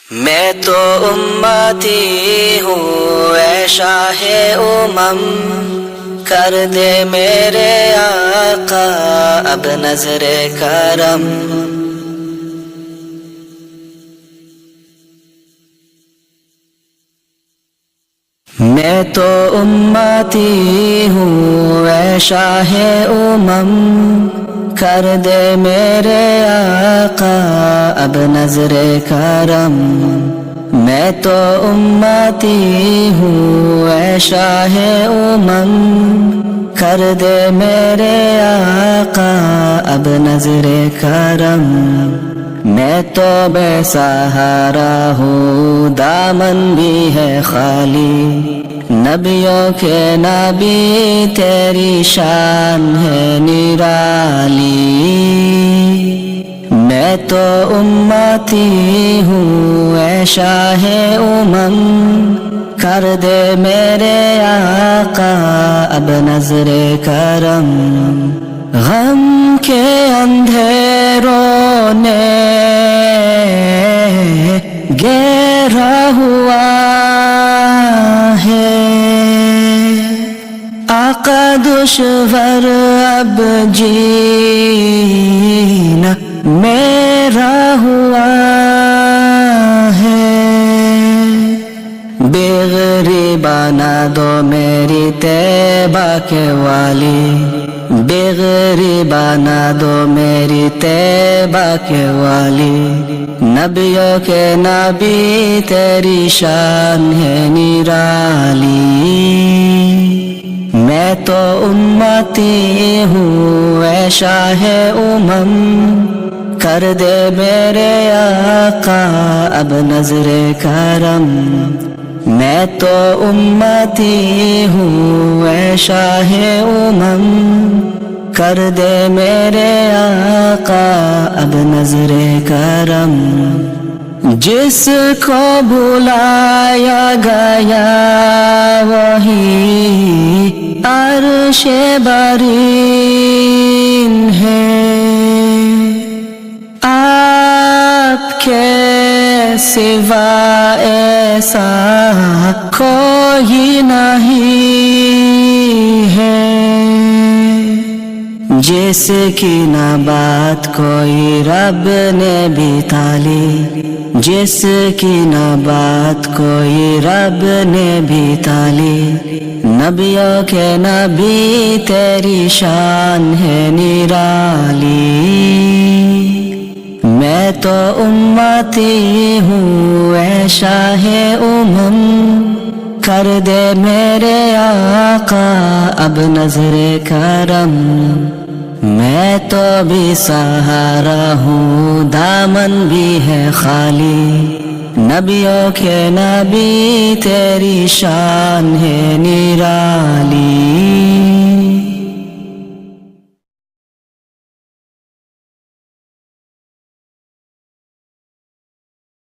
میں تو امتی ہوں اے شاہ امم، کر دے میرے آقا اب نظر کرم۔ میں تو امتی ہوں اے شاہ امم، کر دے میرے آقا اب نظر کرم۔ میں تو امتی ہوں اے شاہ امم، کر دے میرے آقا اب نظر کرم۔ میں تو بے سہارا ہوں دامن بھی ہے خالی، نبیوں کے نبی تیری شان ہے نرالی۔ میں تو امتی ہوں اے شاہ امم، کر دے میرے آقا اب نظر کرم۔ غم کے اندھیروں نے گھیرا ہوا ہے، آقا دشوار اب جینا میرا ہوا ہے۔ بے غریبانہ دو میری طیبہ کے والی، بے غریبانہ دو میری طیبہ کے والی، نبیوں کے نبی تیری شان ہے نرالی۔ میں تو امتی ہوں اے شاہ امم، کر دے میرے آقا اب نظر کرم۔ میں تو امتی ہوں اے شاہ امم، کر دے میرے آقا اب نظر کرم۔ جس کو بلایا گیا وہی عرش برین ہے، آپ کے سوا ایسا کوئی نہیں ہے، جس کی نہ بات کوئی رب نے بھی تالی، جس کی نہ بات کوئی رب نے بھی تالی، نبیوں کے نبی تیری شان ہے نرالی۔ میں تو امتی ہوں اے شاہ امم، کر دے میرے آقا اب نظر کرم۔ میں تو بھی سہارا ہوں دامن بھی ہے خالی، نبیوں کے نبی تیری شان ہے نرالی۔